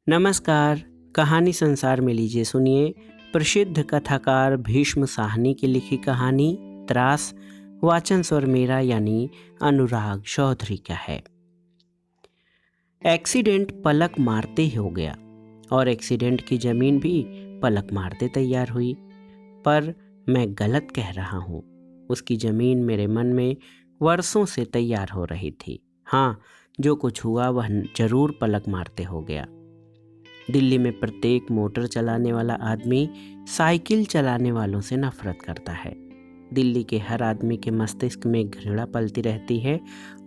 नमस्कार। कहानी संसार में लीजिए सुनिए प्रसिद्ध कथाकार भीष्म साहनी की लिखी कहानी त्रास। वाचन स्वर मेरा यानी अनुराग चौधरी का है। एक्सीडेंट पलक मारते ही हो गया और एक्सीडेंट की जमीन भी पलक मारते तैयार हुई, पर मैं गलत कह रहा हूँ। उसकी जमीन मेरे मन में वर्षों से तैयार हो रही थी। हाँ, जो कुछ हुआ वह जरूर पलक मारते हो गया। दिल्ली में प्रत्येक मोटर चलाने वाला आदमी साइकिल चलाने वालों से नफरत करता है। दिल्ली के हर आदमी के मस्तिष्क में घृणा पलती रहती है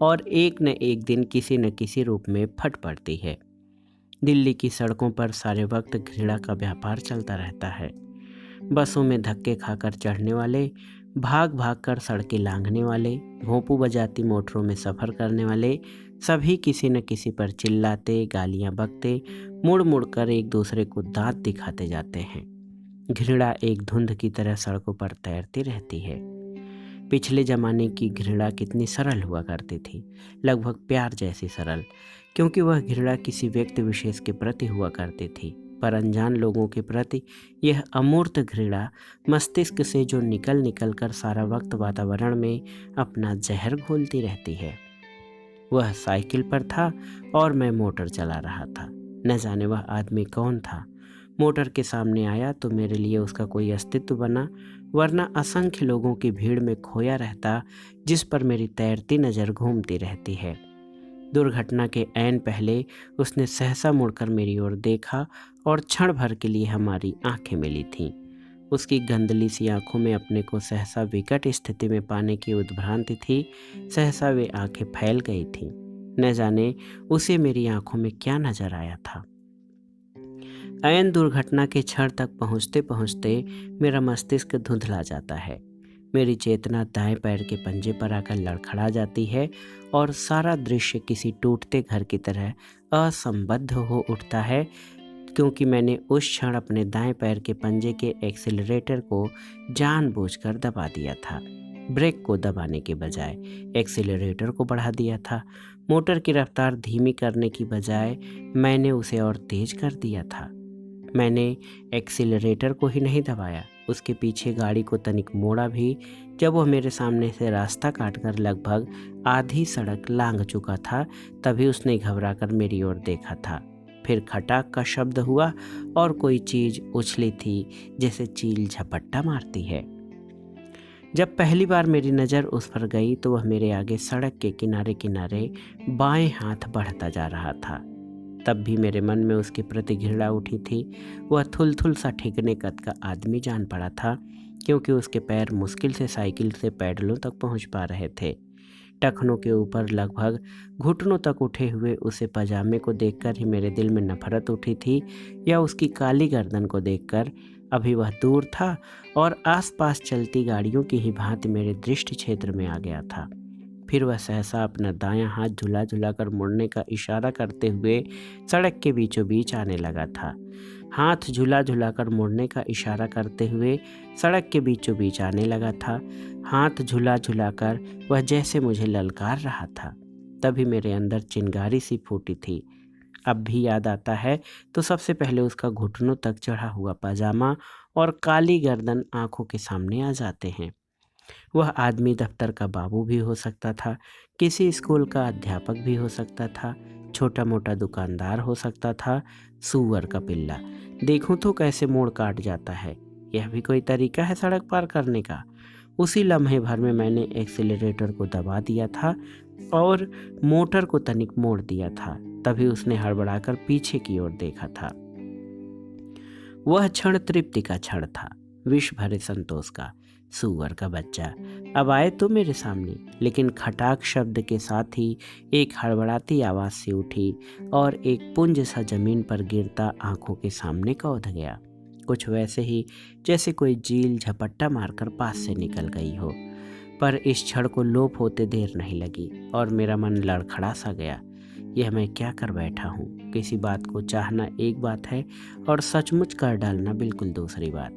और एक न एक दिन किसी न किसी रूप में फट पड़ती है। दिल्ली की सड़कों पर सारे वक्त घृणा का व्यापार चलता रहता है। बसों में धक्के खाकर चढ़ने वाले, भाग भाग कर सड़कें लांघने वाले, भोंपू बजाती मोटरों में सफ़र करने वाले सभी किसी न किसी पर चिल्लाते, गालियां बकते, मुड़ मुड़ कर एक दूसरे को दांत दिखाते जाते हैं। घृणा एक धुंध की तरह सड़कों पर तैरती रहती है। पिछले जमाने की घृणा कितनी सरल हुआ करती थी, लगभग प्यार जैसी सरल, क्योंकि वह घृणा किसी व्यक्ति विशेष के प्रति हुआ करती थी। पर अनजान लोगों के प्रति यह अमूर्त घृणा मस्तिष्क से जो निकल निकल कर सारा वक्त वातावरण में अपना जहर घोलती रहती है। वह साइकिल पर था और मैं मोटर चला रहा था। न जाने वह आदमी कौन था। मोटर के सामने आया तो मेरे लिए उसका कोई अस्तित्व बना, वरना असंख्य लोगों की भीड़ में खोया रहता जिस पर मेरी तैरती नज़र घूमती रहती है। दुर्घटना के ऐन पहले उसने सहसा मुड़कर मेरी ओर देखा और क्षण भर के लिए हमारी आंखें मिली थीं। उसकी गंदली सी आंखों में अपने को सहसा विकट स्थिति में पाने की उद्भ्रांति थी। सहसा वे आंखें फैल गई थीं। न जाने उसे मेरी आंखों में क्या नजर आया था। ऐन दुर्घटना के क्षण तक पहुंचते पहुंचते मेरा मस्तिष्क धुंधला जाता है। मेरी चेतना दाएं पैर के पंजे पर आकर लड़खड़ा जाती है और सारा दृश्य किसी टूटते घर की तरह असंबद्ध हो उठता है, क्योंकि मैंने उस क्षण अपने दाएं पैर के पंजे के एक्सीलरेटर को जानबूझकर दबा दिया था। ब्रेक को दबाने के बजाय एक्सीलरेटर को बढ़ा दिया था। मोटर की रफ्तार धीमी करने की बजाय मैंने उसे और तेज कर दिया था। मैंने एक्सीलरेटर को ही नहीं दबाया, उसके पीछे गाड़ी को तनिक मोड़ा भी। जब वह मेरे सामने से रास्ता काटकर लगभग आधी सड़क लांघ चुका था, तभी उसने घबराकर मेरी ओर देखा था। फिर खटाक का शब्द हुआ और कोई चीज उछली थी जैसे चील झपट्टा मारती है। जब पहली बार मेरी नज़र उस पर गई तो वह मेरे आगे सड़क के किनारे किनारे बाएं हाथ बढ़ता जा रहा था। तब भी मेरे मन में उसके प्रति घृणा उठी थी। वह थुलथुल सा ठिकने कद का आदमी जान पड़ा था, क्योंकि उसके पैर मुश्किल से साइकिल से पैडलों तक पहुंच पा रहे थे। टखनों के ऊपर लगभग घुटनों तक उठे हुए उसे पजामे को देखकर ही मेरे दिल में नफरत उठी थी, या उसकी काली गर्दन को देखकर। अभी वह दूर था और आसपास चलती गाड़ियों की ही भांति मेरे दृष्टि क्षेत्र में आ गया था। फिर वह सहसा अपना दायां हाथ झुला झुला कर मुड़ने का इशारा करते हुए सड़क के बीचों बीच आने लगा था। हाथ झुला झुला कर मुड़ने का इशारा करते हुए सड़क के बीचों बीच आने लगा था। हाथ झुला झुला कर वह जैसे मुझे ललकार रहा था। तभी मेरे अंदर चिंगारी सी फूटी थी। अब भी याद आता है तो सबसे पहले उसका घुटनों तक चढ़ा हुआ पजामा और काली गर्दन आंखों के सामने आ जाते हैं। वह आदमी दफ्तर का बाबू भी हो सकता था, किसी स्कूल का अध्यापक भी हो सकता था, छोटा मोटा दुकानदार हो सकता था, सूअर का पिल्ला। देखूं तो कैसे मोड़ काट जाता है। यह भी कोई तरीका है सड़क पार करने का। उसी लम्हे भर में मैंने एक्सीलरेटर को दबा दिया था और मोटर को तनिक मोड़ दिया था। तभी उसने हड़बड़ाकर पीछे की ओर देखा था। वह क्षण तृप्ति का क्षण था, विष भरे संतोष का। सूअर का बच्चा अब आए तो मेरे सामने, लेकिन खटाक शब्द के साथ ही एक हड़बड़ाती आवाज से उठी और एक पुंज सा जमीन पर गिरता आंखों के सामने कौंध गया। कुछ वैसे ही जैसे कोई चील झपट्टा मारकर पास से निकल गई हो। पर इस क्षण को लोप होते देर नहीं लगी और मेरा मन लड़खड़ा सा गया। यह मैं क्या कर बैठा हूँ। किसी बात को चाहना एक बात है और सचमुच कर डालना बिल्कुल दूसरी बात।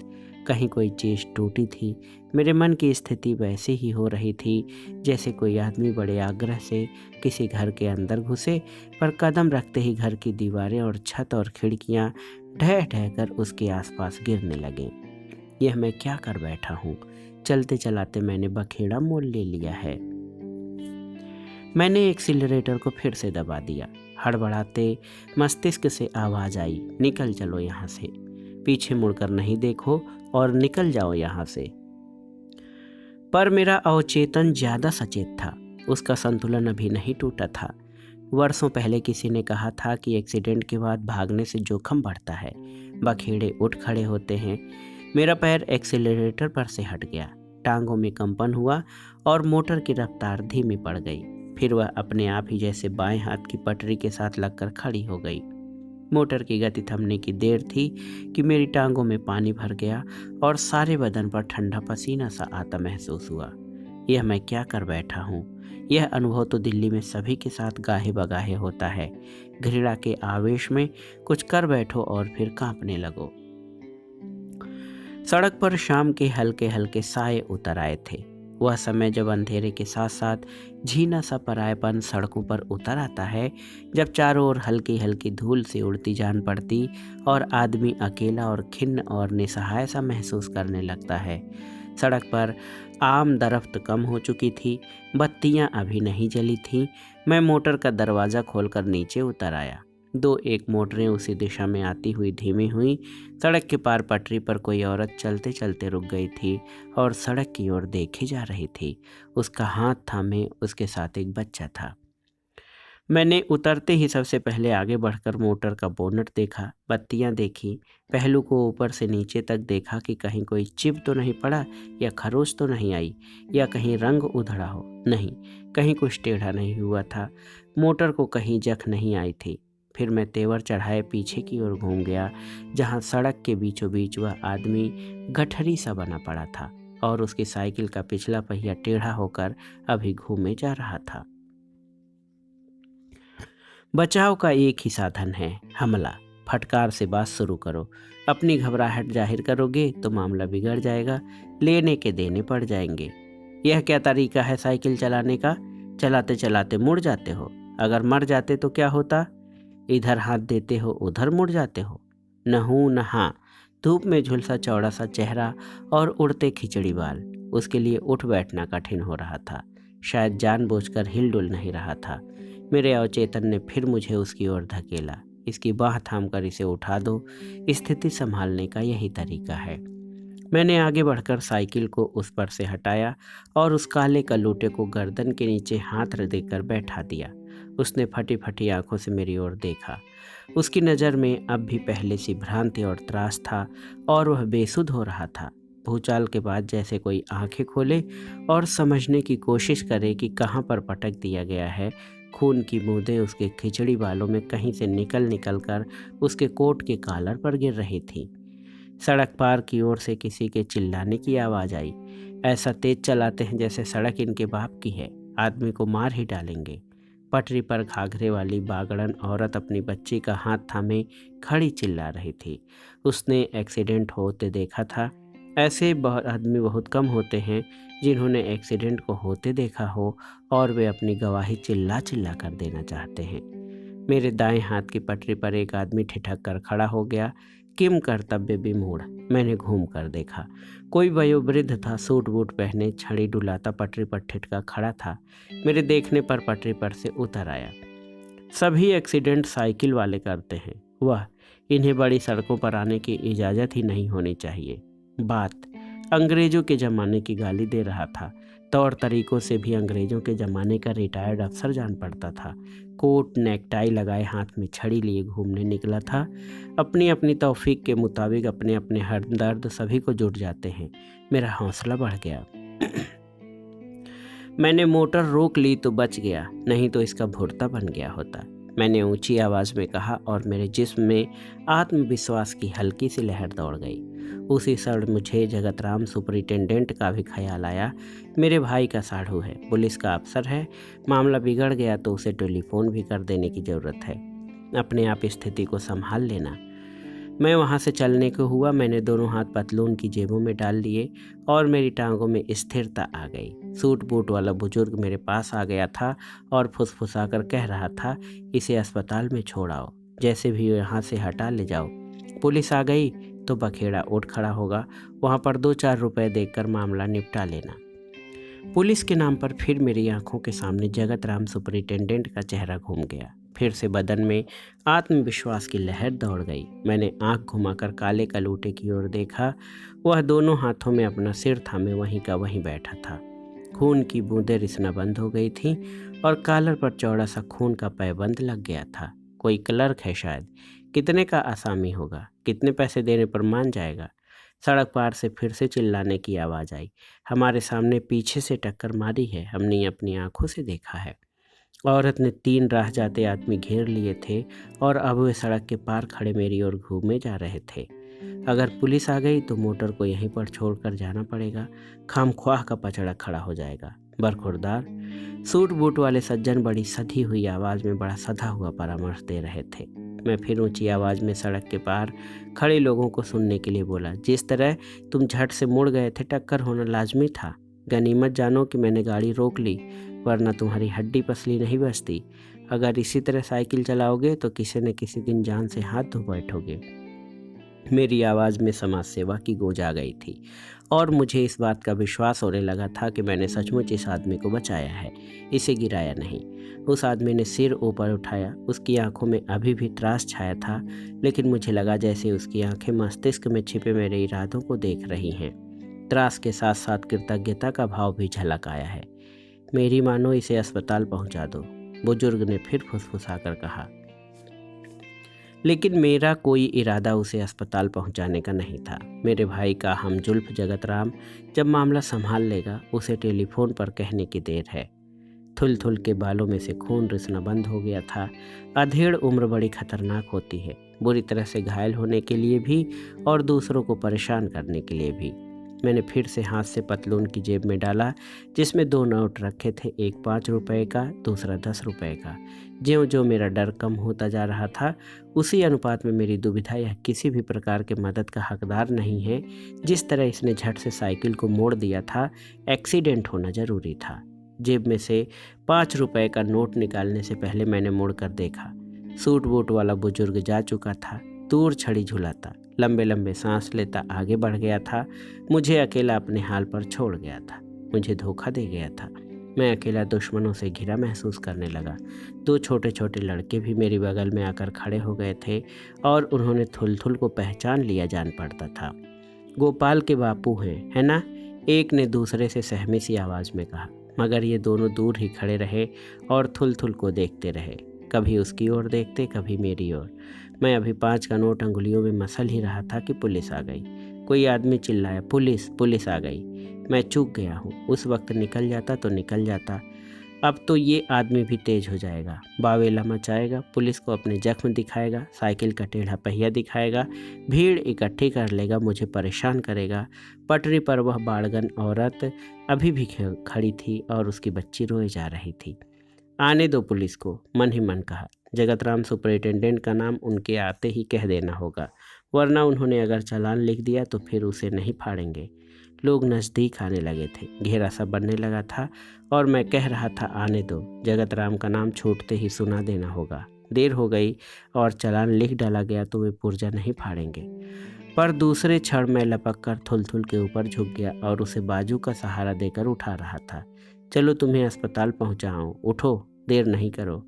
कहीं कोई चीज़ टूटी थी। मेरे मन की स्थिति वैसे ही हो रही थी जैसे कोई आदमी बड़े आग्रह से किसी घर के अंदर घुसे, पर कदम रखते ही घर की दीवारें और छत और खिड़कियां ढह ढह कर उसके आसपास गिरने लगें। यह मैं क्या कर बैठा हूँ? चलते चलाते मैंने बखेड़ा मोड़ ले लिया है। मैंने एक्सीलरेटर को फिर से दबा दिया। हड़बड़ाते मस्तिष्क से आवाज़ आई, निकल चलो यहाँ से, पीछे मुड़कर नहीं देखो और निकल जाओ यहाँ से। पर मेरा अवचेतन ज़्यादा सचेत था। उसका संतुलन अभी नहीं टूटा था। वर्षों पहले किसी ने कहा था कि एक्सीडेंट के बाद भागने से जोखिम बढ़ता है, बखेड़े उठ खड़े होते हैं। मेरा पैर एक्सीलरेटर पर से हट गया, टांगों में कंपन हुआ और मोटर की रफ्तार धीमी पड़ गई। फिर वह अपने आप ही जैसे बाएं हाथ की पटरी के साथ लगकर खड़ी हो गई। मोटर की गति थमने की देर थी कि मेरी टांगों में पानी भर गया और सारे बदन पर ठंडा पसीना सा आता महसूस हुआ। यह मैं क्या कर बैठा हूँ? यह अनुभव तो दिल्ली में सभी के साथ गाहे बगाहे होता है। घृणा के आवेश में कुछ कर बैठो और फिर कांपने लगो। सड़क पर शाम के हल्के हल्के साए उतर आए थे। वह समय जब अंधेरे के साथ साथ झीना सा परायपन सड़कों पर उतर आता है, जब चारों ओर हल्की हल्की धूल से उड़ती जान पड़ती और आदमी अकेला और खिन्न और निसहाय सा महसूस करने लगता है। सड़क पर आम दरख्त कम हो चुकी थी, बत्तियां अभी नहीं जली थीं। मैं मोटर का दरवाज़ा खोलकर नीचे उतर आया। दो एक मोटरें उसी दिशा में आती हुई धीमी हुई। सड़क के पार पटरी पर कोई औरत चलते चलते रुक गई थी और सड़क की ओर देखी जा रही थी। उसका हाथ थामे उसके साथ एक बच्चा था। मैंने उतरते ही सबसे पहले आगे बढ़कर मोटर का बोनट देखा, बत्तियां देखी, पहलू को ऊपर से नीचे तक देखा कि कहीं कोई चिप तो नहीं पड़ा, या खरोच तो नहीं आई, या कहीं रंग उधड़ा हो। नहीं, कहीं कुछ टेढ़ा नहीं हुआ था। मोटर को कहीं जख नहीं आई थी। फिर मैं तेवर चढ़ाए पीछे की ओर घूम गया, जहां सड़क के बीचों बीच वह आदमी गठरी सा बना पड़ा था और उसकी साइकिल का पिछला पहिया टेढ़ा होकर अभी घूमे जा रहा था। बचाव का एक ही साधन है, हमला। फटकार से बात शुरू करो। अपनी घबराहट जाहिर करोगे तो मामला बिगड़ जाएगा, लेने के देने पड़ जाएंगे। यह क्या तरीका है साइकिल चलाने का? चलाते चलाते मुड़ जाते हो। अगर मर जाते तो क्या होता? इधर हाथ देते हो उधर मुड़ जाते हो। न हूँ न हाँ, धूप में झुलसा चौड़ा सा चेहरा और उड़ते खिचड़ी बाल। उसके लिए उठ बैठना कठिन हो रहा था, शायद जानबूझकर हिलडुल नहीं रहा था। मेरे अवचेतन ने फिर मुझे उसकी ओर धकेला। इसकी बाह थामकर इसे उठा दो, स्थिति संभालने का यही तरीका है। मैंने आगे बढ़कर साइकिल को उस पर से हटाया और उस काले कलूटे को गर्दन के नीचे हाथ देकर बैठा दिया। उसने फटी फटी आंखों से मेरी ओर देखा। उसकी नज़र में अब भी पहले सी भ्रांति और त्रास था और वह बेसुध हो रहा था। भूचाल के बाद जैसे कोई आंखें खोले और समझने की कोशिश करे कि कहाँ पर पटक दिया गया है। खून की बूंदें उसके खिचड़ी बालों में कहीं से निकल कर उसके कोट के कॉलर पर गिर रही थी। सड़क पार की ओर से किसी के चिल्लाने की आवाज़ आई। ऐसा तेज चलाते हैं जैसे सड़क इनके बाप की है, आदमी को मार ही डालेंगे। पटरी पर घाघरे वाली बागड़न औरत अपनी बच्ची का हाथ थामे खड़ी चिल्ला रही थी। उसने एक्सीडेंट होते देखा था। ऐसे आदमी बहुत कम होते हैं जिन्होंने एक्सीडेंट को होते देखा हो और वे अपनी गवाही चिल्ला चिल्ला कर देना चाहते हैं। मेरे दाएं हाथ की पटरी पर एक आदमी ठिठक कर खड़ा हो गया, किम कर्तव्य विमूढ़। मैंने घूम कर देखा, कोई वयोवृद्ध था, सूट बूट पहने, छड़ी डुलाता पटरी पर ठिठका खड़ा था। मेरे देखने पर पटरी पर से उतर आया। सभी एक्सीडेंट साइकिल वाले करते हैं, वह इन्हें बड़ी सड़कों पर आने की इजाज़त ही नहीं होनी चाहिए। बात अंग्रेजों के ज़माने की गाली दे रहा था। तौर तरीकों से भी अंग्रेजों के ज़माने का रिटायर्ड अफसर जान पड़ता था। कोट नेकटाई लगाए हाथ में छड़ी लिए घूमने निकला था। अपनी अपनी तौफीक के मुताबिक अपने अपने हमदर्द सभी को जुट जाते हैं। मेरा हौसला बढ़ गया। मैंने मोटर रोक ली तो बच गया, नहीं तो इसका भुर्ता बन गया होता। मैंने ऊंची आवाज़ में कहा और मेरे जिस्म में आत्मविश्वास की हल्की सी लहर दौड़ गई। उसी क्षण मुझे जगतराम सुपरिटेंडेंट का भी ख्याल आया। मेरे भाई का साढ़ू है, पुलिस का अफसर है, मामला बिगड़ गया तो उसे टेलीफोन भी कर देने की ज़रूरत है। अपने आप स्थिति को संभाल लेना। मैं वहाँ से चलने को हुआ, मैंने दोनों हाथ पतलून की जेबों में डाल लिए और मेरी टांगों में स्थिरता आ गई। सूट बूट वाला बुजुर्ग मेरे पास आ गया था और फुसफुसाकर कह रहा था, इसे अस्पताल में छोड़ाओ, जैसे भी यहाँ से हटा ले जाओ। पुलिस आ गई तो बखेड़ा उठ खड़ा होगा, वहाँ पर 2-4 रुपए देकर मामला निपटा लेना। पुलिस के नाम पर फिर मेरी आंखों के सामने जगत राम सुपरिटेंडेंट का चेहरा घूम गया। फिर से बदन में आत्मविश्वास की लहर दौड़ गई। मैंने आंख घुमाकर काले कलूटे की ओर देखा। वह दोनों हाथों में अपना सिर थामे वहीं का वहीं बैठा था। खून की बूंदें रिसना बंद हो गई थीं और कॉलर पर चौड़ा सा खून का पैबंद लग गया था। कोई क्लर्क है शायद। कितने का आसामी होगा, कितने पैसे देने पर मान जाएगा। सड़क पार से फिर से चिल्लाने की आवाज़ आई। हमारे सामने पीछे से टक्कर मारी है, हमने अपनी आंखों से देखा है। औरत ने 3 राह जाते आदमी घेर लिए थे और अब वे सड़क के पार खड़े मेरी ओर घूमे जा रहे थे। अगर पुलिस आ गई तो मोटर को यहीं पर छोड़कर जाना पड़ेगा, खामख्वाह का पचड़ा खड़ा हो जाएगा। बरखुरदार सूट बूट वाले सज्जन बड़ी सधी हुई आवाज़ में बड़ा सधा हुआ परामर्श दे रहे थे। मैं फिर ऊंची आवाज़ में सड़क के पार खड़े लोगों को सुनने के लिए बोला, जिस तरह तुम झट से मुड़ गए थे, टक्कर होना लाजमी था। गनीमत जानो कि मैंने गाड़ी रोक ली, वरना तुम्हारी हड्डी पसली नहीं बचती। अगर इसी तरह साइकिल चलाओगे तो किसी न किसी दिन जान से हाथ धो बैठोगे। मेरी आवाज़ में समाज सेवा की गूंज आ गई थी और मुझे इस बात का विश्वास होने लगा था कि मैंने सचमुच इस आदमी को बचाया है, इसे गिराया नहीं। उस आदमी ने सिर ऊपर उठाया। उसकी आंखों में अभी भी त्रास छाया था, लेकिन मुझे लगा जैसे उसकी आंखें मस्तिष्क में छिपे मेरे इरादों को देख रही हैं। त्रास के साथ साथ कृतज्ञता का भाव भी झलक आया है। मेरी मानो इसे अस्पताल पहुंचा दो, बुजुर्ग ने फिर फुसफुसाकर कहा। लेकिन मेरा कोई इरादा उसे अस्पताल पहुंचाने का नहीं था। मेरे भाई का हमजुल्फ जगत राम जब मामला संभाल लेगा, उसे टेलीफोन पर कहने की देर है। थुल थुल के बालों में से खून रिसना बंद हो गया था। अधेड़ उम्र बड़ी खतरनाक होती है, बुरी तरह से घायल होने के लिए भी और दूसरों को परेशान करने के लिए भी। मैंने फिर से हाथ से पतलून की जेब में डाला, जिसमें 2 नोट रखे थे, एक 5 रुपए का, दूसरा 10 रुपए का। ज्यों ज्यों मेरा डर कम होता जा रहा था, उसी अनुपात में मेरी दुविधा यह किसी भी प्रकार के मदद का हकदार नहीं है। जिस तरह इसने झट से साइकिल को मोड़ दिया था, एक्सीडेंट होना जरूरी था। जेब में से 5 रुपए का नोट निकालने से पहले मैंने मुड़कर देखा। सूट बूट वाला बुजुर्ग जा चुका था, दूर छड़ी झुलाता, लंबे लंबे सांस लेता आगे बढ़ गया था। मुझे अकेला अपने हाल पर छोड़ गया था, मुझे धोखा दे गया था। मैं अकेला दुश्मनों से घिरा महसूस करने लगा। 2 छोटे छोटे लड़के भी मेरी बगल में आकर खड़े हो गए थे और उन्होंने थुल को पहचान लिया जान पड़ता था। गोपाल के बापू हैं, है ना? एक ने दूसरे से सहमी सी आवाज़ में कहा। मगर ये दोनों दूर ही खड़े रहे और थुल को देखते रहे, कभी उसकी ओर देखते, कभी मेरी ओर। मैं अभी 5 का नोट अंगुलियों में मसल ही रहा था कि पुलिस आ गई। कोई आदमी चिल्लाया, पुलिस पुलिस आ गई। मैं चूक गया हूँ। उस वक्त निकल जाता तो निकल जाता। अब तो ये आदमी भी तेज हो जाएगा, बावेला मचाएगा, पुलिस को अपने जख्म दिखाएगा, साइकिल का टेढ़ा पहिया दिखाएगा, भीड़ इकट्ठी कर लेगा, मुझे परेशान करेगा। पटरी पर वह बाड़गन औरत अभी भी खड़ी थी और उसकी बच्ची रोए जा रही थी। आने दो पुलिस को, मन ही मन कहा। जगत राम सुपरिटेंडेंट का नाम उनके आते ही कह देना होगा, वरना उन्होंने अगर चालान लिख दिया तो फिर उसे नहीं फाड़ेंगे। लोग नज़दीक आने लगे थे, घेरा सा बनने लगा था और मैं कह रहा था, आने दो, जगत राम का नाम छूटते ही सुना देना होगा। देर हो गई और चालान लिख डाला गया तो वे पुर्जा नहीं फाड़ेंगे। पर दूसरे क्षण में लपक कर थुल के ऊपर झुक गया और उसे बाजू का सहारा देकर उठा रहा था। चलो तुम्हें अस्पताल पहुंचाऊं, उठो, देर नहीं करो।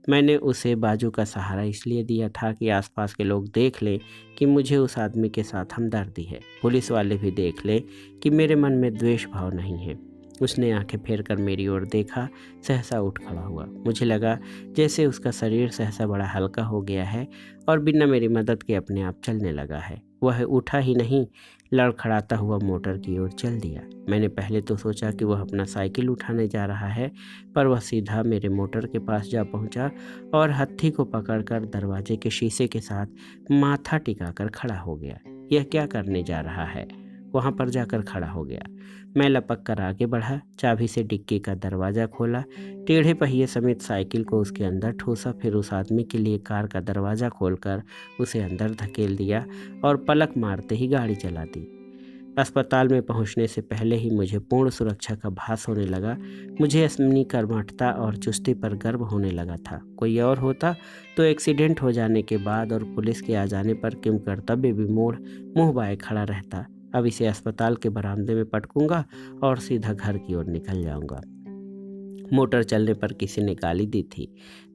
मैंने उसे बाजू का सहारा इसलिए दिया था कि आसपास के लोग देख लें कि मुझे उस आदमी के साथ हमदर्दी है, पुलिस वाले भी देख लें कि मेरे मन में द्वेष भाव नहीं है। उसने आंखें फेर कर मेरी ओर देखा, सहसा उठ खड़ा हुआ। मुझे लगा जैसे उसका शरीर सहसा बड़ा हल्का हो गया है और बिना मेरी मदद के अपने आप चलने लगा है। वह उठा ही नहीं, लड़खड़ाता हुआ मोटर की ओर चल दिया। मैंने पहले तो सोचा कि वह अपना साइकिल उठाने जा रहा है, पर वह सीधा मेरे मोटर के पास जा पहुंचा और हत्थी को पकड़कर दरवाजे के शीशे के साथ माथा टिकाकर खड़ा हो गया। यह क्या करने जा रहा है? वहाँ पर जाकर खड़ा हो गया। मैं लपक कर आगे बढ़ा, चाबी से डिक्की का दरवाज़ा खोला, टेढ़े पहिए समेत साइकिल को उसके अंदर ठूसा, फिर उस आदमी के लिए कार का दरवाज़ा खोलकर उसे अंदर धकेल दिया और पलक मारते ही गाड़ी चला दी। अस्पताल में पहुंचने से पहले ही मुझे पूर्ण सुरक्षा का भास होने लगा। मुझे अपनी कर्मठता और चुस्ती पर गर्व होने लगा था। कोई और होता तो एक्सीडेंट हो जाने के बाद और पुलिस के आ जाने पर किम कर्तव्य विमूढ़ मुंह बाए खड़ा रहता। अब इसे अस्पताल के बरामदे में पटकूंगा और सीधा घर की ओर निकल जाऊंगा। मोटर चलने पर किसी ने गाली दी थी।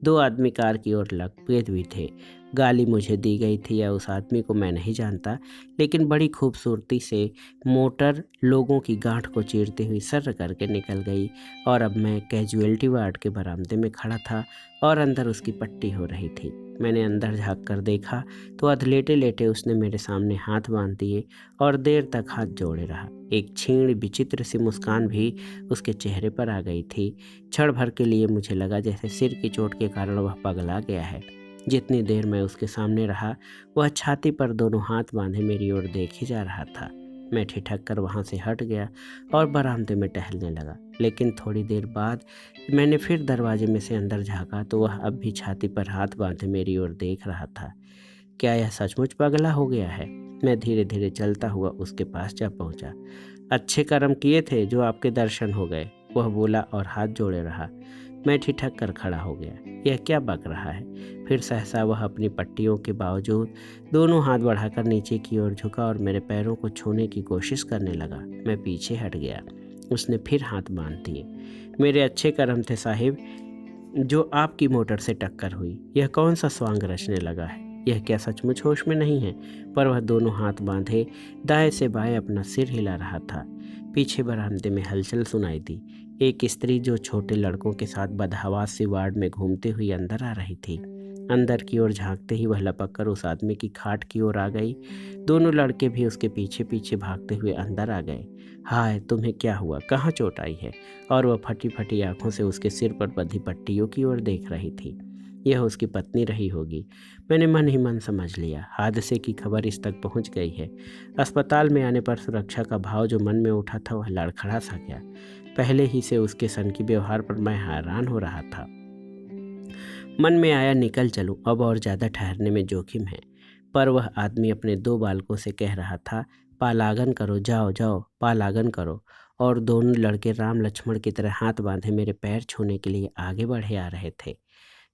2 आदमी कार की ओर लपके भी थे। गाली मुझे दी गई थी या उस आदमी को मैं नहीं जानता, लेकिन बड़ी खूबसूरती से मोटर लोगों की गांठ को चीरते हुए सर्र करके निकल गई और अब मैं कैजुअल्टी वार्ड के बरामदे में खड़ा था और अंदर उसकी पट्टी हो रही थी। मैंने अंदर झाँक कर देखा तो अधलेटे लेटे उसने मेरे सामने हाथ बांध दिए और देर तक हाथ जोड़े रहा। एक क्षीण विचित्र सी मुस्कान भी उसके चेहरे पर आ गई थी। क्षण भर के लिए मुझे लगा जैसे सिर की चोट के कारण वह पगला गया है। जितनी देर मैं उसके सामने रहा, वह छाती पर दोनों हाथ बांधे मेरी ओर देखे जा रहा था। मैं ठिठक कर वहाँ से हट गया और बरामदे में टहलने लगा, लेकिन थोड़ी देर बाद मैंने फिर दरवाजे में से अंदर झाँका तो वह अब भी छाती पर हाथ बांधे मेरी ओर देख रहा था। क्या यह सचमुच पगला हो गया है? मैं धीरे धीरे चलता हुआ उसके पास जा पहुंचा। अच्छे कर्म किए थे जो आपके दर्शन हो गए, वह बोला और हाथ जोड़े रहा। मैं ठिठक कर खड़ा हो गया। यह क्या बक रहा है? फिर सहसा वह अपनी पट्टियों के बावजूद दोनों हाथ बढ़ाकर नीचे की ओर झुका और मेरे पैरों को छूने की कोशिश करने लगा। मैं पीछे हट गया। उसने फिर हाथ बांध दिए। मेरे अच्छे कर्म थे साहिब जो आपकी मोटर से टक्कर हुई। यह कौन सा स्वांग रचने लगा है? यह क्या सचमुच होश में नहीं है? पर वह दोनों हाथ बांधे दाएं से बाएं अपना सिर हिला रहा था। पीछे बरामदे में हलचल सुनाई दी। एक स्त्री जो छोटे लड़कों के साथ बदहवास सी वार्ड में घूमते हुए अंदर आ रही थी। अंदर की ओर झांकते ही वह लपक कर उस आदमी की खाट की ओर आ गई। दोनों लड़के भी उसके पीछे पीछे भागते हुए अंदर आ गए। हाय, तुम्हें क्या हुआ? कहाँ चोट आई है? और वह फटी फटी आंखों से उसके सिर पर बंधी पट्टियों की ओर देख रही थी। यह उसकी पत्नी रही होगी। मैंने मन ही मन समझ लिया। हादसे की खबर इस तक पहुंच गई है। अस्पताल में आने पर सुरक्षा का भाव जो मन में उठा था वह लड़खड़ा सा गया। पहले ही से उसके सनकी व्यवहार पर मैं हैरान हो रहा था। मन में आया निकल चलूं, अब और ज़्यादा ठहरने में जोखिम है। पर वह आदमी अपने 2 बालकों से कह रहा था, पालागन करो, जाओ जाओ पालागन करो। और दोनों लड़के राम लक्ष्मण की तरह हाथ बांधे मेरे पैर छूने के लिए आगे बढ़े आ रहे थे।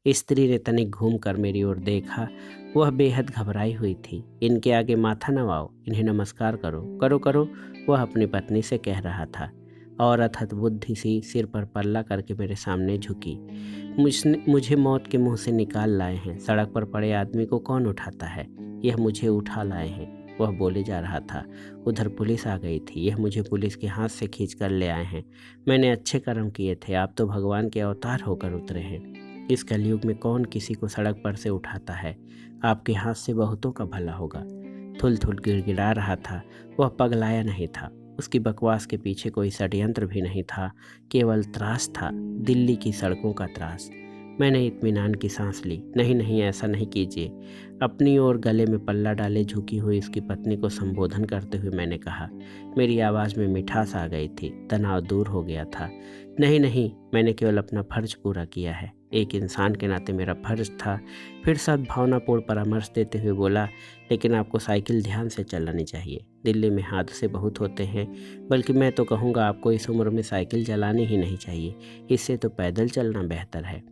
स्त्री ने तनिक घूम कर मेरी ओर देखा। वह बेहद घबराई हुई थी। इनके आगे माथा नवाओ, इन्हें नमस्कार करो, करो करो, वह अपनी पत्नी से कह रहा था। औरत हतबुद्धि सी सिर पर पल्ला करके मेरे सामने झुकी। मुझे मौत के मुंह से निकाल लाए हैं। सड़क पर पड़े आदमी को कौन उठाता है? यह मुझे उठा लाए हैं, वह बोले जा रहा था। उधर पुलिस आ गई थी। यह मुझे पुलिस के हाथ से खींच कर ले आए हैं। मैंने अच्छे कर्म किए थे। आप तो भगवान के अवतार होकर उतरे हैं। इस कलयुग में कौन किसी को सड़क पर से उठाता है? आपके हाथ से बहुतों का भला होगा। थुल थुल गिड़गिड़ा रहा था। वह पगलाया नहीं था। उसकी बकवास के पीछे कोई षड्यंत्र भी नहीं था, केवल त्रास था, दिल्ली की सड़कों का त्रास। मैंने इत्मीनान की सांस ली। नहीं नहीं, ऐसा नहीं कीजिए। अपनी ओर गले में पल्ला डाले झुकी हुई उसकी पत्नी को संबोधन करते हुए मैंने कहा। मेरी आवाज़ में मिठास आ गई थी, तनाव दूर हो गया था। नहीं नहीं, मैंने केवल अपना फर्ज पूरा किया है। एक इंसान के नाते मेरा फर्ज था। फिर सद्भावनापूर्ण परामर्श देते हुए बोला, लेकिन आपको साइकिल ध्यान से चलानी चाहिए। दिल्ली में हादसे बहुत होते हैं, बल्कि मैं तो कहूँगा आपको इस उम्र में साइकिल चलानी ही नहीं चाहिए। इससे तो पैदल चलना बेहतर है।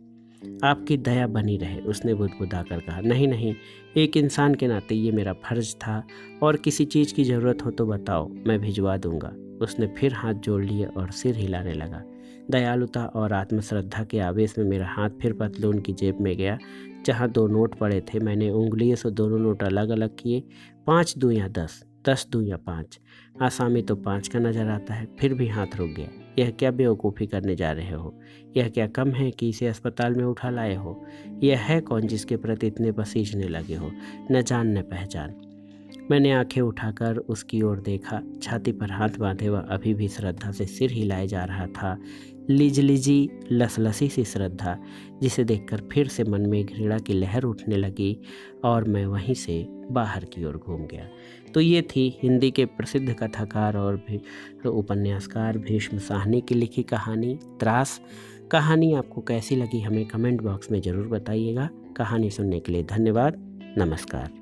आपकी दया बनी रहे, उसने बुदबुदा कर कहा। नहीं नहीं, एक इंसान के नाते ये मेरा फर्ज था, और किसी चीज़ की ज़रूरत हो तो बताओ, मैं भिजवा दूंगा। उसने फिर हाथ जोड़ लिए और सिर हिलाने लगा। दयालुता और आत्मश्रद्धा के आवेश में मेरा हाथ फिर पतलून की जेब में गया। जहाँ 2 नोट पड़े थे, मैंने उंगलियों से दोनों नोट अलग अलग किए। 5 दूँ 10, 10 दूँ 5। आसामी तो 5 का नज़र आता है। फिर भी हाथ रुक गया। यह क्या बेवकूफ़ी करने जा रहे हो? यह क्या कम है कि इसे अस्पताल में उठा लाए हो? यह है कौन जिसके प्रति इतने पसीजने लगे हो, न जान न पहचान? मैंने आंखें उठाकर उसकी ओर देखा। छाती पर हाथ बांधे वह अभी भी श्रद्धा से सिर हिलाए जा रहा था। लिजलिजी लसलसी सी श्रद्धा, जिसे देखकर फिर से मन में घृणा की लहर उठने लगी और मैं वहीं से बाहर की ओर घूम गया। तो ये थी हिंदी के प्रसिद्ध कथाकार और भी उपन्यासकार भीष्म साहनी की लिखी कहानी त्रास। कहानी आपको कैसी लगी हमें कमेंट बॉक्स में ज़रूर बताइएगा। कहानी सुनने के लिए धन्यवाद। नमस्कार।